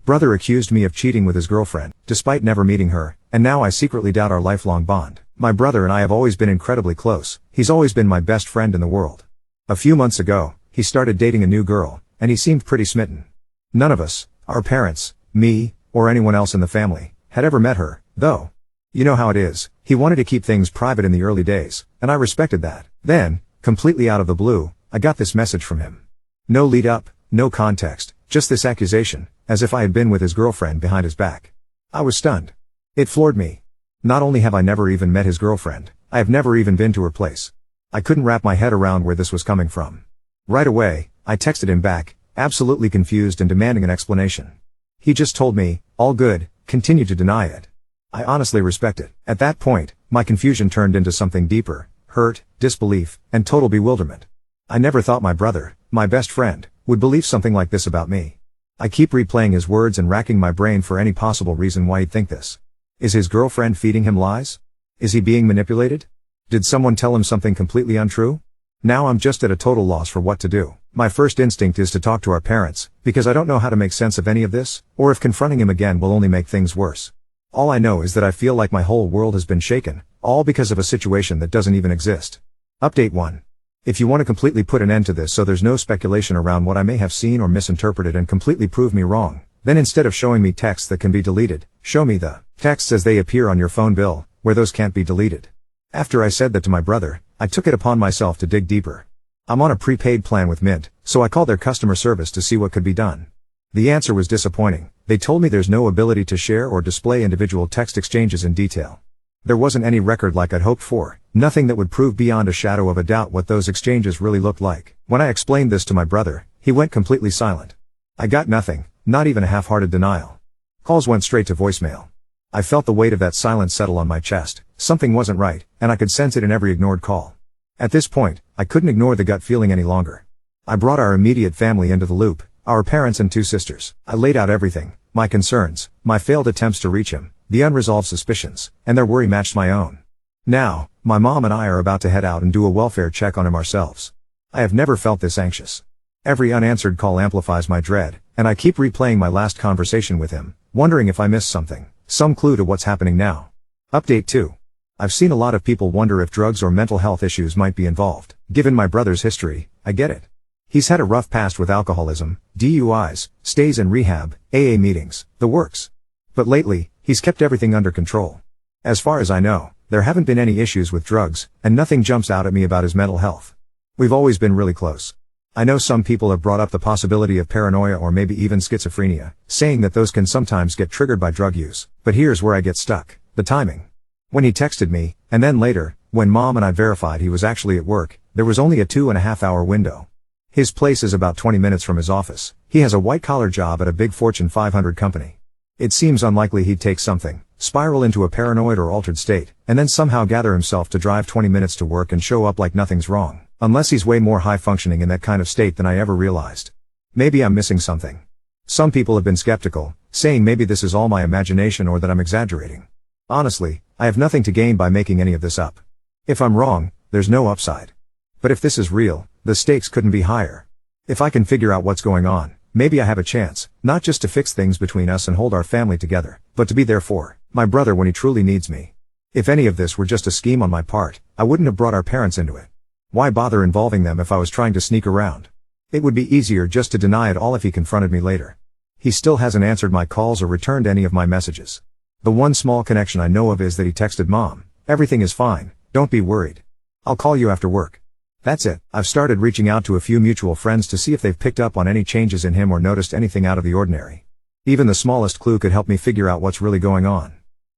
Brother accused me of cheating with his girlfriend, despite never meeting her, and now I secretly doubt our lifelong bond. My brother and I have always been incredibly close. He's always been my best friend in the world. A few months ago, he started dating a new girl, and he seemed pretty smitten. None of us, our parents, me, or anyone else in the family, had ever met her, though. You know how it is, he wanted to keep things private in the early days, and I respected that. Then, completely out of the blue, I got this message from him. No lead up, no context, just this accusation, as if I had been with his girlfriend behind his back. I was stunned. It floored me. Not only have I never even met his girlfriend, I have never even been to her place. I couldn't wrap my head around where this was coming from. Right away, I texted him back, absolutely confused and demanding an explanation. He just told me, all good, continued to deny it. I honestly respect it. At that point, my confusion turned into something deeper, hurt, disbelief, and total bewilderment. I never thought my brother, my best friend, would believe something like this about me. I keep replaying his words and racking my brain for any possible reason why he'd think this. Is his girlfriend feeding him lies? Is he being manipulated? Did someone tell him something completely untrue? Now I'm just at a total loss for what to do. My first instinct is to talk to our parents, because I don't know how to make sense of any of this, or if confronting him again will only make things worse. All I know is that I feel like my whole world has been shaken, all because of a situation that doesn't even exist. Update 1. If you want to completely put an end to this so there's no speculation around what I may have seen or misinterpreted and completely prove me wrong, then instead of showing me texts that can be deleted, show me the texts as they appear on your phone bill, where those can't be deleted. After I said that to my brother, I took it upon myself to dig deeper. I'm on a prepaid plan with Mint, so I called their customer service to see what could be done. The answer was disappointing. They told me there's no ability to share or display individual text exchanges in detail. There wasn't any record like I'd hoped for, nothing that would prove beyond a shadow of a doubt what those exchanges really looked like. When I explained this to my brother, he went completely silent. I got nothing, not even a half-hearted denial. Calls went straight to voicemail. I felt the weight of that silence settle on my chest. Something wasn't right, and I could sense it in every ignored call. At this point, I couldn't ignore the gut feeling any longer. I brought our immediate family into the loop, our parents and 2 sisters. I laid out everything, my concerns, my failed attempts to reach him, the unresolved suspicions, and their worry matched my own. Now, my mom and I are about to head out and do a welfare check on him ourselves. I have never felt this anxious. Every unanswered call amplifies my dread, and I keep replaying my last conversation with him, wondering if I missed something, some clue to what's happening now. Update 2. I've seen a lot of people wonder if drugs or mental health issues might be involved. Given my brother's history, I get it. He's had a rough past with alcoholism, DUIs, stays in rehab, AA meetings, the works. But lately, he's kept everything under control. As far as I know, there haven't been any issues with drugs, and nothing jumps out at me about his mental health. We've always been really close. I know some people have brought up the possibility of paranoia or maybe even schizophrenia, saying that those can sometimes get triggered by drug use, but here's where I get stuck: the timing. When he texted me, and then later, when Mom and I verified he was actually at work, there was only a 2.5-hour window. His place is about 20 minutes from his office. He has a white-collar job at a big Fortune 500 company. It seems unlikely he'd take something, spiral into a paranoid or altered state, and then somehow gather himself to drive 20 minutes to work and show up like nothing's wrong, unless he's way more high-functioning in that kind of state than I ever realized. Maybe I'm missing something. Some people have been skeptical, saying maybe this is all my imagination or that I'm exaggerating. Honestly, I have nothing to gain by making any of this up. If I'm wrong, there's no upside. But if this is real, the stakes couldn't be higher. If I can figure out what's going on, maybe I have a chance, not just to fix things between us and hold our family together, but to be there for my brother when he truly needs me. If any of this were just a scheme on my part, I wouldn't have brought our parents into it. Why bother involving them if I was trying to sneak around? It would be easier just to deny it all if he confronted me later. He still hasn't answered my calls or returned any of my messages. The one small connection I know of is that he texted Mom, "Everything is fine, don't be worried. I'll call you after work." That's it. I've started reaching out to a few mutual friends to see if they've picked up on any changes in him or noticed anything out of the ordinary. Even the smallest clue could help me figure out what's really going on.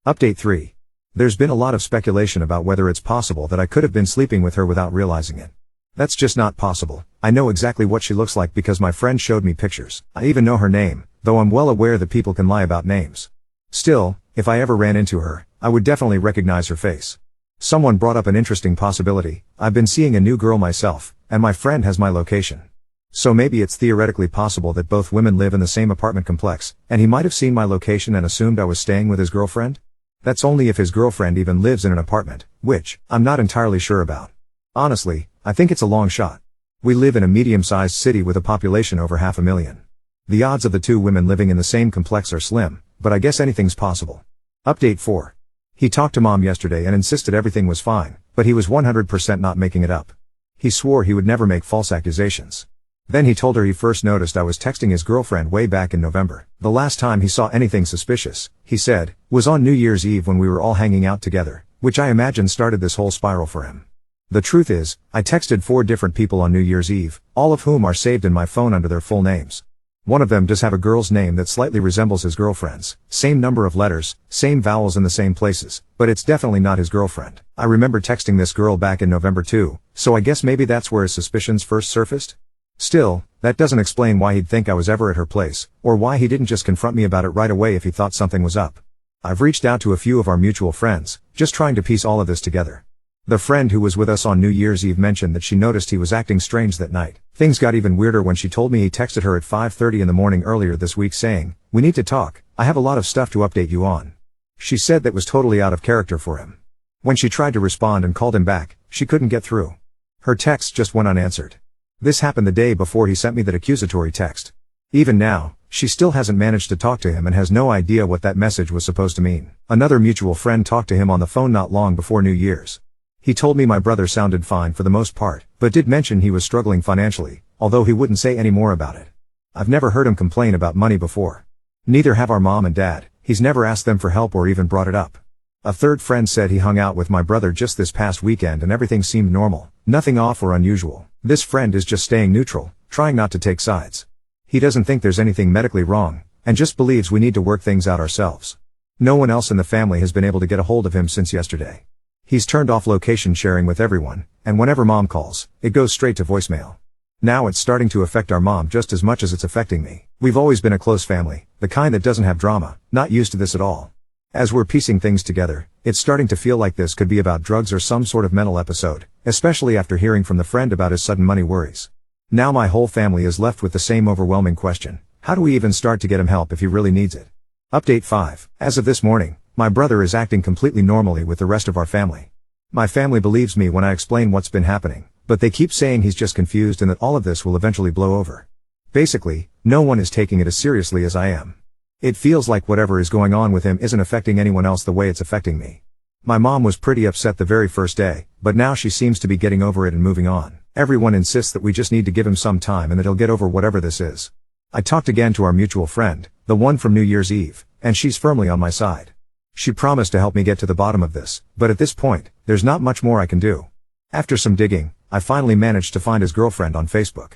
Update 3. There's been a lot of speculation about whether it's possible that I could have been sleeping with her without realizing it. That's just not possible. I know exactly what she looks like because my friend showed me pictures. I even know her name, though I'm well aware that people can lie about names. Still, if I ever ran into her, I would definitely recognize her face. Someone brought up an interesting possibility. I've been seeing a new girl myself, and my friend has my location. So maybe it's theoretically possible that both women live in the same apartment complex, and he might have seen my location and assumed I was staying with his girlfriend? That's only if his girlfriend even lives in an apartment, which I'm not entirely sure about. Honestly, I think it's a long shot. We live in a medium-sized city with a population over 500,000. The odds of the two women living in the same complex are slim, but I guess anything's possible. Update 4. He talked to mom yesterday and insisted everything was fine, but he was 100% not making it up. He swore he would never make false accusations. Then he told her he first noticed I was texting his girlfriend way back in November. The last time he saw anything suspicious, he said, was on New Year's Eve when we were all hanging out together, which I imagine started this whole spiral for him. The truth is, I texted 4 different people on New Year's Eve, all of whom are saved in my phone under their full names. One of them does have a girl's name that slightly resembles his girlfriend's, same number of letters, same vowels in the same places, but it's definitely not his girlfriend. I remember texting this girl back in November too, so I guess maybe that's where his suspicions first surfaced? Still, that doesn't explain why he'd think I was ever at her place, or why he didn't just confront me about it right away if he thought something was up. I've reached out to a few of our mutual friends, just trying to piece all of this together. The friend who was with us on New Year's Eve mentioned that she noticed he was acting strange that night. Things got even weirder when she told me he texted her at 5:30 in the morning earlier this week saying, "We need to talk, I have a lot of stuff to update you on." She said that was totally out of character for him. When she tried to respond and called him back, she couldn't get through. Her text just went unanswered. This happened the day before he sent me that accusatory text. Even now, she still hasn't managed to talk to him and has no idea what that message was supposed to mean. Another mutual friend talked to him on the phone not long before New Year's. He told me my brother sounded fine for the most part, but did mention he was struggling financially, although he wouldn't say any more about it. I've never heard him complain about money before. Neither have our mom and dad, he's never asked them for help or even brought it up. A third friend said he hung out with my brother just this past weekend and everything seemed normal, nothing off or unusual. This friend is just staying neutral, trying not to take sides. He doesn't think there's anything medically wrong, and just believes we need to work things out ourselves. No one else in the family has been able to get a hold of him since yesterday. He's turned off location sharing with everyone, and whenever mom calls, it goes straight to voicemail. Now it's starting to affect our mom just as much as it's affecting me. We've always been a close family, the kind that doesn't have drama, not used to this at all. As we're piecing things together, it's starting to feel like this could be about drugs or some sort of mental episode, especially after hearing from the friend about his sudden money worries. Now my whole family is left with the same overwhelming question. How do we even start to get him help if he really needs it? Update 5. As of this morning, my brother is acting completely normally with the rest of our family. My family believes me when I explain what's been happening, but they keep saying he's just confused and that all of this will eventually blow over. Basically, no one is taking it as seriously as I am. It feels like whatever is going on with him isn't affecting anyone else the way it's affecting me. My mom was pretty upset the very first day, but now she seems to be getting over it and moving on. Everyone insists that we just need to give him some time and that he'll get over whatever this is. I talked again to our mutual friend, the one from New Year's Eve, and she's firmly on my side. She promised to help me get to the bottom of this, but at this point, there's not much more I can do. After some digging, I finally managed to find his girlfriend on Facebook.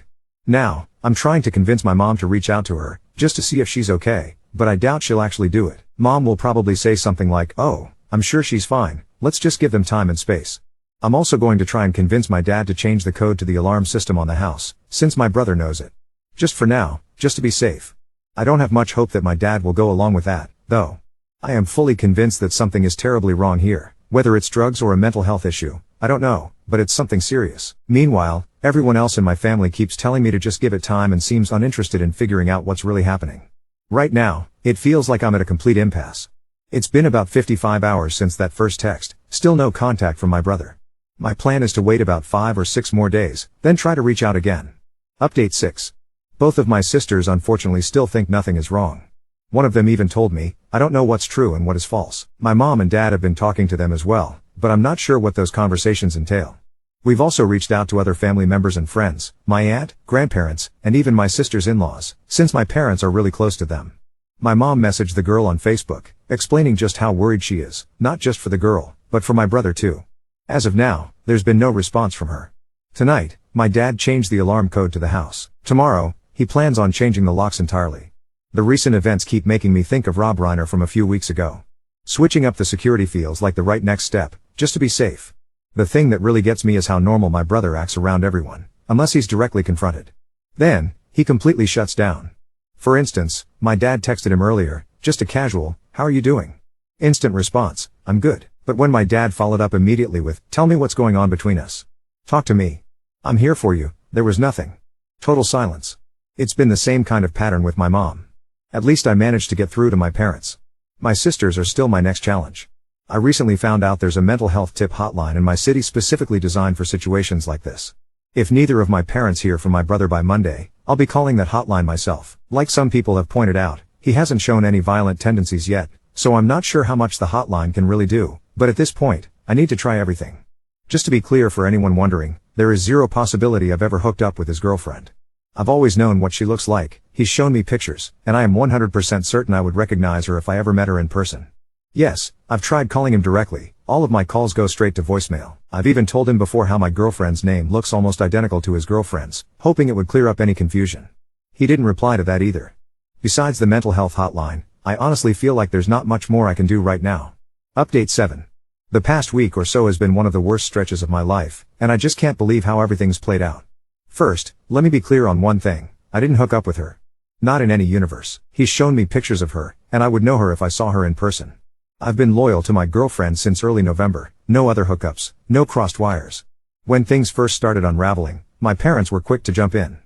Now, I'm trying to convince my mom to reach out to her, just to see if she's okay, but I doubt she'll actually do it. Mom will probably say something like, "Oh, I'm sure she's fine, let's just give them time and space." I'm also going to try and convince my dad to change the code to the alarm system on the house, since my brother knows it. Just for now, just to be safe. I don't have much hope that my dad will go along with that, though. I am fully convinced that something is terribly wrong here. Whether it's drugs or a mental health issue, I don't know, but it's something serious. Meanwhile, everyone else in my family keeps telling me to just give it time and seems uninterested in figuring out what's really happening. Right now, it feels like I'm at a complete impasse. It's been about 55 hours since that first text, still no contact from my brother. My plan is to wait about 5 or 6 more days, then try to reach out again. Update 6. Both of my sisters unfortunately still think nothing is wrong. One of them even told me, "I don't know what's true and what is false." My mom and dad have been talking to them as well, but I'm not sure what those conversations entail. We've also reached out to other family members and friends, my aunt, grandparents, and even my sister's in-laws, since my parents are really close to them. My mom messaged the girl on Facebook, explaining just how worried she is, not just for the girl, but for my brother too. As of now, there's been no response from her. Tonight, my dad changed the alarm code to the house. Tomorrow, he plans on changing the locks entirely. The recent events keep making me think of Rob Reiner from a few weeks ago. Switching up the security feels like the right next step, just to be safe. The thing that really gets me is how normal my brother acts around everyone, unless he's directly confronted. Then, he completely shuts down. For instance, my dad texted him earlier, just a casual, "How are you doing?" Instant response, "I'm good." But when my dad followed up immediately with, "Tell me what's going on between us. Talk to me. I'm here for you," there was nothing. Total silence. It's been the same kind of pattern with my mom. At least I managed to get through to my parents. My sisters are still my next challenge. I recently found out there's a mental health tip hotline in my city specifically designed for situations like this. If neither of my parents hear from my brother by Monday, I'll be calling that hotline myself. Like some people have pointed out, he hasn't shown any violent tendencies yet, so I'm not sure how much the hotline can really do, but at this point, I need to try everything. Just to be clear for anyone wondering, there is zero possibility I've ever hooked up with his girlfriend. I've always known what she looks like, he's shown me pictures, and I am 100% certain I would recognize her if I ever met her in person. Yes, I've tried calling him directly, all of my calls go straight to voicemail. I've even told him before how my girlfriend's name looks almost identical to his girlfriend's, hoping it would clear up any confusion. He didn't reply to that either. Besides the mental health hotline, I honestly feel like there's not much more I can do right now. Update 7. The past week or so has been one of the worst stretches of my life, and I just can't believe how everything's played out. First, let me be clear on one thing, I didn't hook up with her. Not in any universe. He's shown me pictures of her, and I would know her if I saw her in person. I've been loyal to my girlfriend since early November, no other hookups, no crossed wires. When things first started unraveling, my parents were quick to jump in.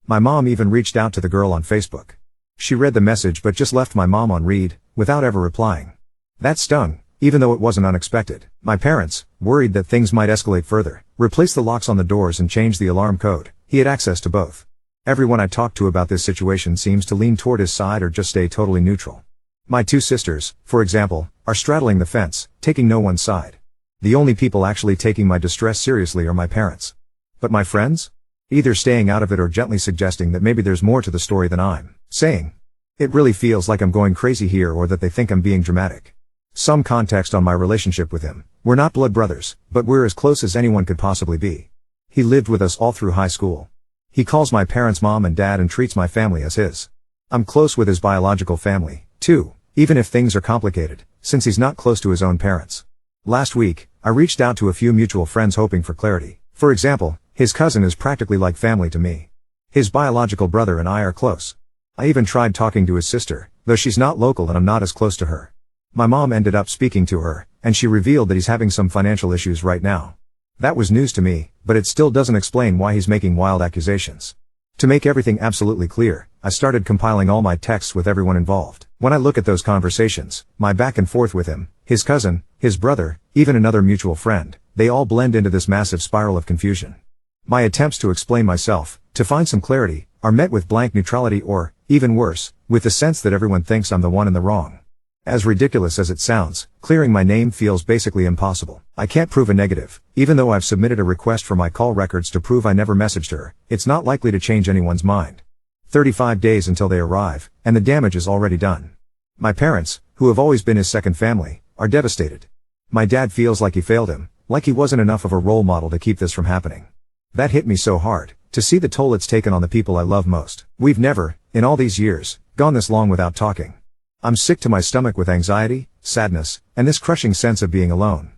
My mom even reached out to the girl on Facebook. She read the message but just left my mom on read, without ever replying. That stung, even though it wasn't unexpected. My parents, worried that things might escalate further, replaced the locks on the doors and changed the alarm code. He had access to both. Everyone I talked to about this situation seems to lean toward his side or just stay totally neutral. My two sisters, for example, are straddling the fence, taking no one's side. The only people actually taking my distress seriously are my parents. But my friends? Either staying out of it or gently suggesting that maybe there's more to the story than I'm saying. It really feels like I'm going crazy here or that they think I'm being dramatic. Some context on my relationship with him. We're not blood brothers, but we're as close as anyone could possibly be. He lived with us all through high school. He calls my parents mom and dad and treats my family as his. I'm close with his biological family, too, even if things are complicated, since he's not close to his own parents. Last week, I reached out to a few mutual friends hoping for clarity. For example, his cousin is practically like family to me. His biological brother and I are close. I even tried talking to his sister, though she's not local and I'm not as close to her. My mom ended up speaking to her, and she revealed that he's having some financial issues right now. That was news to me, but it still doesn't explain why he's making wild accusations. To make everything absolutely clear, I started compiling all my texts with everyone involved. When I look at those conversations, my back and forth with him, his cousin, his brother, even another mutual friend, they all blend into this massive spiral of confusion. My attempts to explain myself, to find some clarity, are met with blank neutrality or, even worse, with the sense that everyone thinks I'm the one in the wrong. As ridiculous as it sounds, clearing my name feels basically impossible. I can't prove a negative. Even though I've submitted a request for my call records to prove I never messaged her, it's not likely to change anyone's mind. 35 days until they arrive, and the damage is already done. My parents, who have always been his second family, are devastated. My dad feels like he failed him, like he wasn't enough of a role model to keep this from happening. That hit me so hard, to see the toll it's taken on the people I love most. We've never, in all these years, gone this long without talking. I'm sick to my stomach with anxiety, sadness, and this crushing sense of being alone.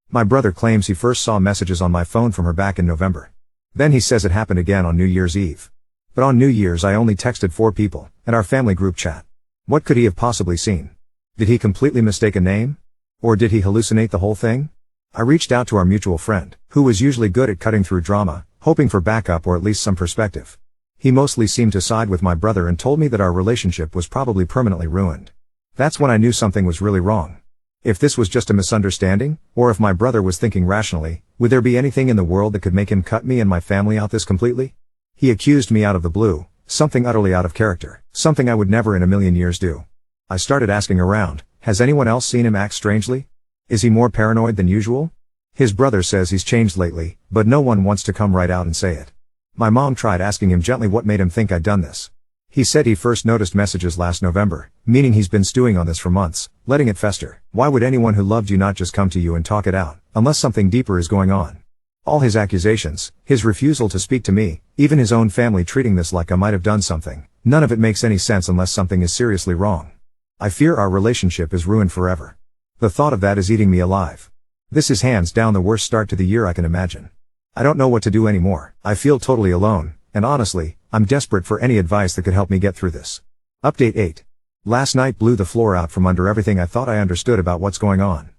My brother claims he first saw messages on my phone from her back in November. Then he says it happened again on New Year's Eve. But on New Year's I only texted 4 people, and our family group chat. What could he have possibly seen? Did he completely mistake a name? Or did he hallucinate the whole thing? I reached out to our mutual friend, who was usually good at cutting through drama, hoping for backup or at least some perspective. He mostly seemed to side with my brother and told me that our relationship was probably permanently ruined. That's when I knew something was really wrong. If this was just a misunderstanding, or if my brother was thinking rationally, would there be anything in the world that could make him cut me and my family out this completely? He accused me out of the blue, something utterly out of character, something I would never in a million years do. I started asking around, has anyone else seen him act strangely? Is he more paranoid than usual? His brother says he's changed lately, but no one wants to come right out and say it. My mom tried asking him gently what made him think I'd done this. He said he first noticed messages last November, meaning he's been stewing on this for months, letting it fester. Why would anyone who loved you not just come to you and talk it out, unless something deeper is going on? All his accusations, his refusal to speak to me, even his own family treating this like I might have done something, none of it makes any sense unless something is seriously wrong. I fear our relationship is ruined forever. The thought of that is eating me alive. This is hands down the worst start to the year I can imagine. I don't know what to do anymore. I feel totally alone, and honestly, I'm desperate for any advice that could help me get through this. Update 8. Last night blew the floor out from under everything I thought I understood about what's going on.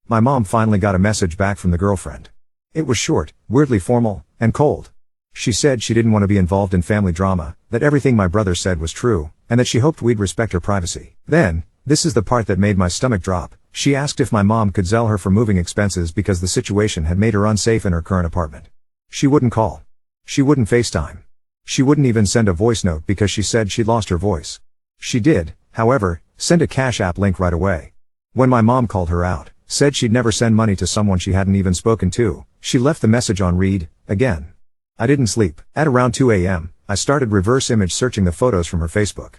My mom finally got a message back from the girlfriend. It was short, weirdly formal, and cold. She said she didn't want to be involved in family drama, that everything my brother said was true, and that she hoped we'd respect her privacy. Then, this is the part that made my stomach drop, she asked if my mom could sell her for moving expenses because the situation had made her unsafe in her current apartment. She wouldn't call. She wouldn't FaceTime. She wouldn't even send a voice note because she said she'd lost her voice. She did, however, send a Cash App link right away. When my mom called her out, said she'd never send money to someone she hadn't even spoken to, she left the message on read, again. I didn't sleep. At around 2 a.m., I started reverse image searching the photos from her Facebook.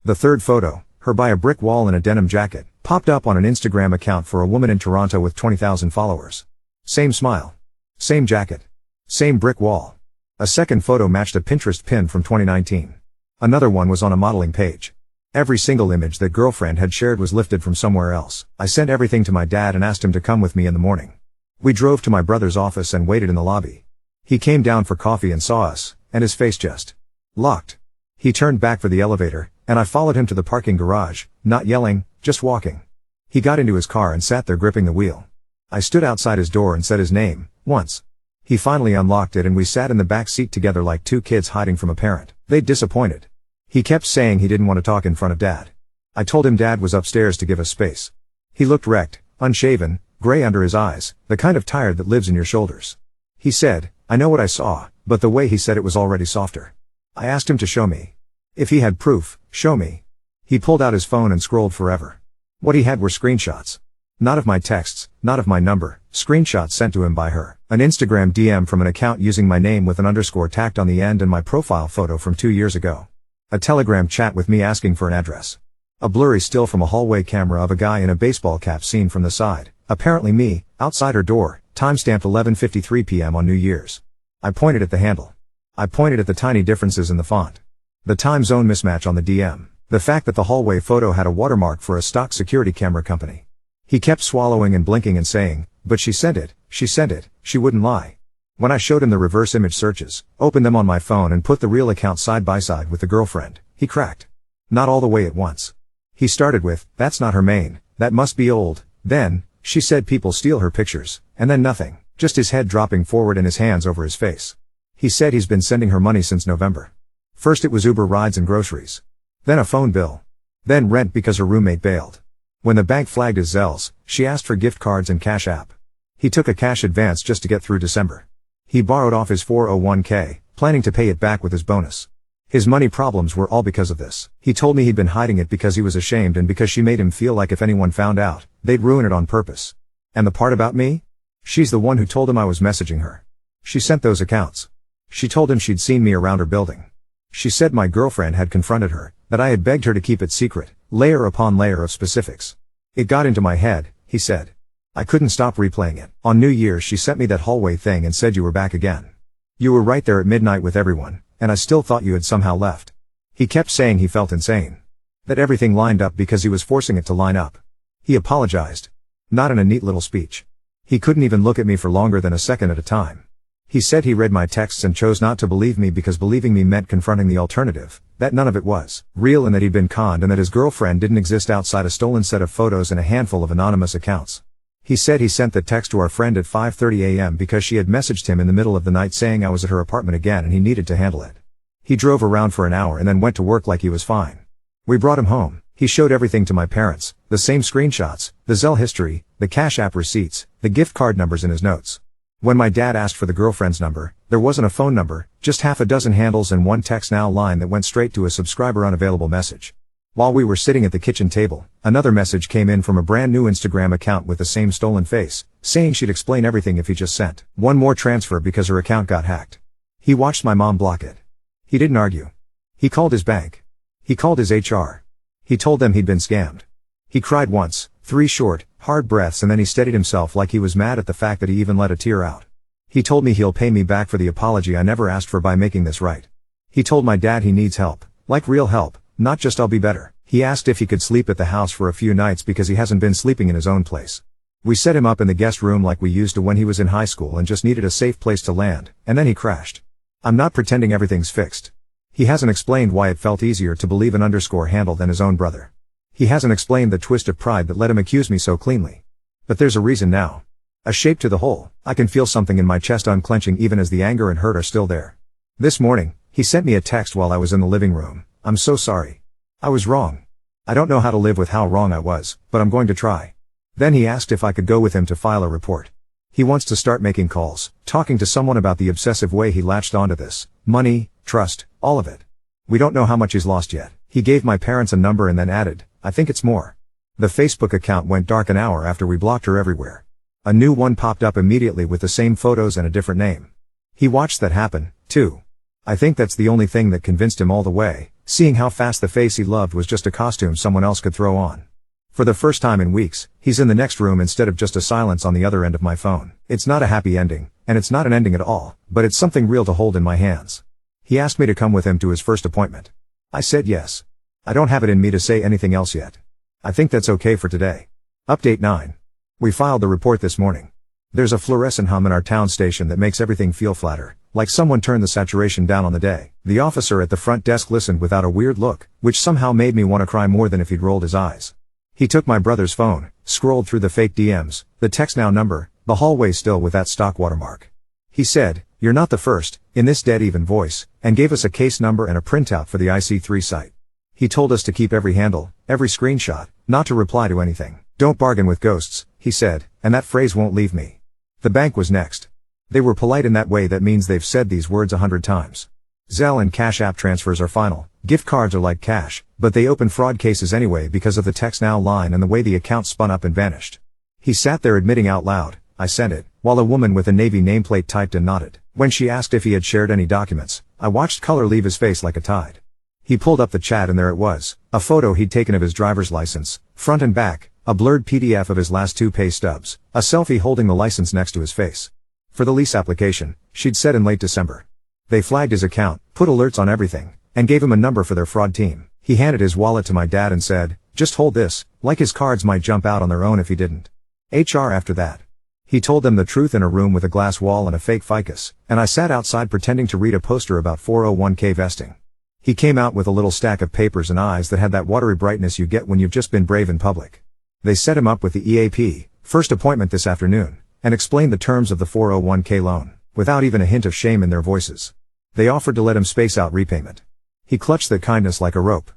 The third photo, her by a brick wall in a denim jacket, popped up on an Instagram account for a woman in Toronto with 20,000 followers. Same smile. Same jacket. Same brick wall. A second photo matched a Pinterest pin from 2019. Another one was on a modeling page. Every single image that girlfriend had shared was lifted from somewhere else. I sent everything to my dad and asked him to come with me in the morning. We drove to my brother's office and waited in the lobby. He came down for coffee and saw us, and his face just locked. He turned back for the elevator, and I followed him to the parking garage, not yelling, just walking. He got into his car and sat there gripping the wheel. I stood outside his door and said his name, once. He finally unlocked it and we sat in the back seat together like two kids hiding from a parent. They'd disappointed. He kept saying he didn't want to talk in front of Dad. I told him Dad was upstairs to give us space. He looked wrecked, unshaven, gray under his eyes, the kind of tired that lives in your shoulders. He said, I know what I saw, but the way he said it was already softer. I asked him to show me. If he had proof, show me. He pulled out his phone and scrolled forever. What he had were screenshots. Not of my texts, not of my number, screenshots sent to him by her. An Instagram DM from an account using my name with an underscore tacked on the end and my profile photo from 2 years ago. A Telegram chat with me asking for an address. A blurry still from a hallway camera of a guy in a baseball cap seen from the side. Apparently me, outside her door, timestamped 11:53 p.m. on New Year's. I pointed at the handle. I pointed at the tiny differences in the font. The time zone mismatch on the DM. The fact that the hallway photo had a watermark for a stock security camera company. He kept swallowing and blinking and saying, but she sent it, she wouldn't lie. When I showed him the reverse image searches, opened them on my phone and put the real account side by side with the girlfriend, he cracked. Not all the way at once. He started with, that's not her main, that must be old, then, she said people steal her pictures, and then nothing, just his head dropping forward and his hands over his face. He said he's been sending her money since November. First it was Uber rides and groceries. Then a phone bill. Then rent because her roommate bailed. When the bank flagged his Zelles, she asked for gift cards and Cash App. He took a cash advance just to get through December. He borrowed off his 401k, planning to pay it back with his bonus. His money problems were all because of this. He told me he'd been hiding it because he was ashamed and because she made him feel like if anyone found out, they'd ruin it on purpose. And the part about me? She's the one who told him I was messaging her. She sent those accounts. She told him she'd seen me around her building. She said my girlfriend had confronted her, that I had begged her to keep it secret, layer upon layer of specifics. It got into my head, he said. I couldn't stop replaying it. On New Year's she sent me that hallway thing and said you were back again. You were right there at midnight with everyone, and I still thought you had somehow left. He kept saying he felt insane. That everything lined up because he was forcing it to line up. He apologized. Not in a neat little speech. He couldn't even look at me for longer than a second at a time. He said he read my texts and chose not to believe me because believing me meant confronting the alternative, that none of it was real and that he'd been conned and that his girlfriend didn't exist outside a stolen set of photos and a handful of anonymous accounts. He said he sent the text to our friend at 5:30 a.m. because she had messaged him in the middle of the night saying I was at her apartment again and he needed to handle it. He drove around for an hour and then went to work like he was fine. We brought him home. He showed everything to my parents, the same screenshots, the Zelle history, the Cash App receipts, the gift card numbers in his notes. When my dad asked for the girlfriend's number, there wasn't a phone number, just half a dozen handles and one text now line that went straight to a subscriber unavailable message. While we were sitting at the kitchen table, another message came in from a brand new Instagram account with the same stolen face, saying she'd explain everything if he just sent one more transfer because her account got hacked. He watched my mom block it. He didn't argue. He called his bank. He called his HR. He told them he'd been scammed. He cried once, 3 short, hard breaths and then he steadied himself like he was mad at the fact that he even let a tear out. He told me he'll pay me back for the apology I never asked for by making this right. He told my dad he needs help, like real help, not just I'll be better. He asked if he could sleep at the house for a few nights because he hasn't been sleeping in his own place. We set him up in the guest room like we used to when he was in high school and just needed a safe place to land, and then he crashed. I'm not pretending everything's fixed. He hasn't explained why it felt easier to believe an underscore handle than his own brother. He hasn't explained the twist of pride that let him accuse me so cleanly. But there's a reason now. A shape to the hole. I can feel something in my chest unclenching even as the anger and hurt are still there. This morning, he sent me a text while I was in the living room. I'm so sorry. I was wrong. I don't know how to live with how wrong I was, but I'm going to try. Then he asked if I could go with him to file a report. He wants to start making calls, talking to someone about the obsessive way he latched onto this. Money, trust, All of it. We don't know how much he's lost yet. He gave my parents a number and then added, I think it's more. The Facebook account went dark an hour after we blocked her everywhere. A new one popped up immediately with the same photos and a different name. He watched that happen, too. I think that's the only thing that convinced him all the way, seeing how fast the face he loved was just a costume someone else could throw on. For the first time in weeks, he's in the next room instead of just a silence on the other end of my phone. It's not a happy ending, and it's not an ending at all, but it's something real to hold in my hands. He asked me to come with him to his first appointment. I said yes. I don't have it in me to say anything else yet. I think that's okay for today. Update 9. We filed the report this morning. There's a fluorescent hum in our town station that makes everything feel flatter, like someone turned the saturation down on the day. The officer at the front desk listened without a weird look, which somehow made me want to cry more than if he'd rolled his eyes. He took my brother's phone, scrolled through the fake DMs, the text now number, the hallway still with that stock watermark. He said, "You're not the first," in this dead-even voice, and gave us a case number and a printout for the IC3 site. He told us to keep every handle, every screenshot, not to reply to anything. Don't bargain with ghosts, he said, and that phrase won't leave me. The bank was next. They were polite in that way that means they've said these words 100 times. Zelle and Cash App transfers are final. Gift cards are like cash, but they open fraud cases anyway because of the text now line and the way the account spun up and vanished. He sat there admitting out loud, I sent it, while a woman with a Navy nameplate typed and nodded. When she asked if he had shared any documents, I watched color leave his face like a tide. He pulled up the chat and there it was, a photo he'd taken of his driver's license, front and back, a blurred PDF of his last 2 pay stubs, a selfie holding the license next to his face. For the lease application, she'd said in late December. They flagged his account, put alerts on everything, and gave him a number for their fraud team. He handed his wallet to my dad and said, "Just hold this," like his cards might jump out on their own if he didn't. HR after that. He told them the truth in a room with a glass wall and a fake ficus, and I sat outside pretending to read a poster about 401k vesting. He came out with a little stack of papers and eyes that had that watery brightness you get when you've just been brave in public. They set him up with the EAP, first appointment this afternoon, and explained the terms of the 401k loan, without even a hint of shame in their voices. They offered to let him space out repayment. He clutched that kindness like a rope.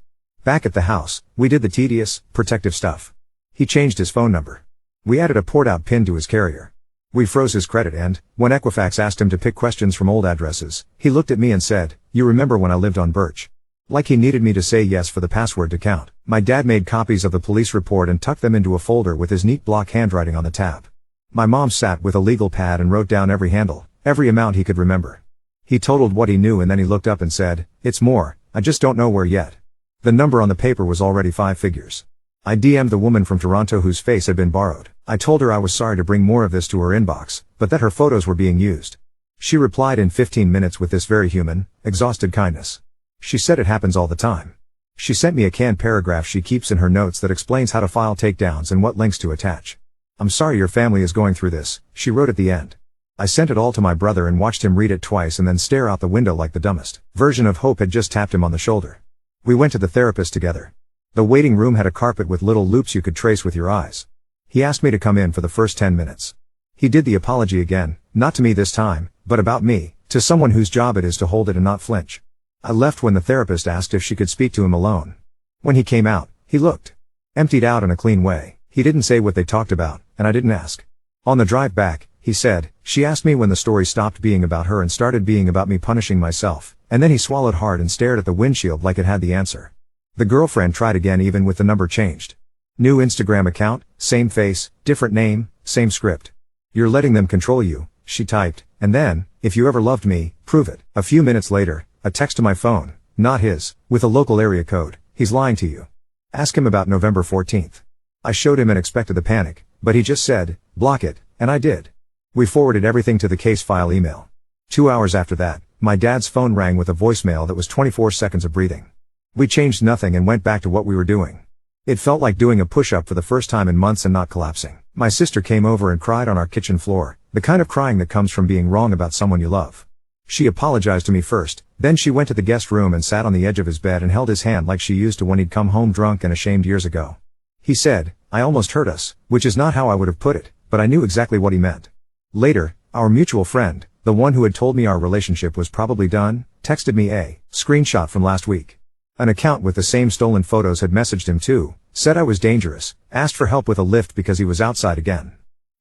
Back at the house, we did the tedious, protective stuff. He changed his phone number. We added a port-out pin to his carrier. We froze his credit and, when Equifax asked him to pick questions from old addresses, he looked at me and said, "You remember when I lived on Birch?" Like he needed me to say yes for the password to count. My dad made copies of the police report and tucked them into a folder with his neat block handwriting on the tab. My mom sat with a legal pad and wrote down every handle, every amount he could remember. He totaled what he knew and then he looked up and said, "It's more, I just don't know where yet." The number on the paper was already 5 figures. I DM'd the woman from Toronto whose face had been borrowed. I told her I was sorry to bring more of this to her inbox, but that her photos were being used. She replied in 15 minutes with this very human, exhausted kindness. She said it happens all the time. She sent me a canned paragraph she keeps in her notes that explains how to file takedowns and what links to attach. "I'm sorry your family is going through this," she wrote at the end. I sent it all to my brother and watched him read it twice and then stare out the window like the dumbest version of Hope had just tapped him on the shoulder. We went to the therapist together. The waiting room had a carpet with little loops you could trace with your eyes. He asked me to come in for the first 10 minutes. He did the apology again, not to me this time, but about me, to someone whose job it is to hold it and not flinch. I left when the therapist asked if she could speak to him alone. When he came out, he looked emptied out in a clean way. He didn't say what they talked about, and I didn't ask. On the drive back, he said, "She asked me when the story stopped being about her and started being about me punishing myself," and then he swallowed hard and stared at the windshield like it had the answer. The girlfriend tried again even with the number changed. New Instagram account, same face, different name, same script. "You're letting them control you," she typed, and then, "If you ever loved me, prove it." A few minutes later, a text to my phone, not his, with a local area code. "He's lying to you. Ask him about November 14th. I showed him and expected the panic, but he just said, "Block it," and I did. We forwarded everything to the case file email. 2 hours after that, my dad's phone rang with a voicemail that was 24 seconds of breathing. We changed nothing and went back to what we were doing. It felt like doing a push-up for the first time in months and not collapsing. My sister came over and cried on our kitchen floor, the kind of crying that comes from being wrong about someone you love. She apologized to me first, then she went to the guest room and sat on the edge of his bed and held his hand like she used to when he'd come home drunk and ashamed years ago. He said, "I almost hurt us," which is not how I would have put it, but I knew exactly what he meant. Later, our mutual friend, the one who had told me our relationship was probably done, texted me a screenshot from last week. An account with the same stolen photos had messaged him too, said I was dangerous, asked for help with a lift because he was outside again.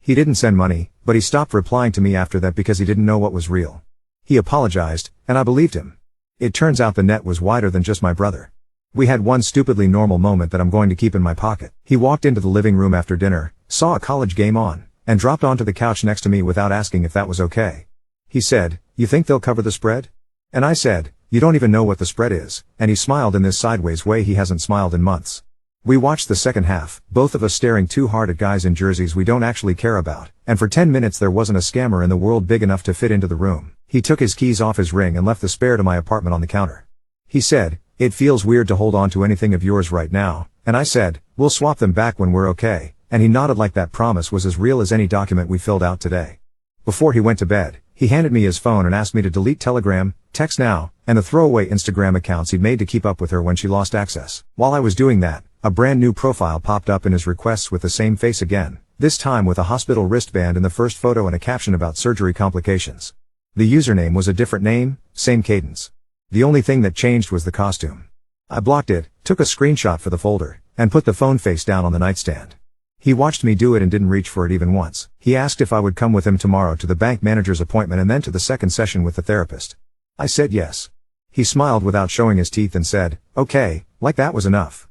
He didn't send money, but he stopped replying to me after that because he didn't know what was real. He apologized, and I believed him. It turns out the net was wider than just my brother. We had one stupidly normal moment that I'm going to keep in my pocket. He walked into the living room after dinner, saw a college game on, and dropped onto the couch next to me without asking if that was okay. He said, "You think they'll cover the spread?" And I said, "You don't even know what the spread is," and he smiled in this sideways way he hasn't smiled in months. We watched the second half, both of us staring too hard at guys in jerseys we don't actually care about, and for 10 minutes there wasn't a scammer in the world big enough to fit into the room. He took his keys off his ring and left the spare to my apartment on the counter. He said, "It feels weird to hold on to anything of yours right now," and I said, "We'll swap them back when we're okay," and he nodded like that promise was as real as any document we filled out today. Before he went to bed, he handed me his phone and asked me to delete Telegram, Text Now, and the throwaway Instagram accounts he'd made to keep up with her when she lost access. While I was doing that, a brand new profile popped up in his requests with the same face again, this time with a hospital wristband in the first photo and a caption about surgery complications. The username was a different name, same cadence. The only thing that changed was the costume. I blocked it, took a screenshot for the folder, and put the phone face down on the nightstand. He watched me do it and didn't reach for it even once. He asked if I would come with him tomorrow to the bank manager's appointment and then to the second session with the therapist. I said yes. He smiled without showing his teeth and said, "Okay," like that was enough.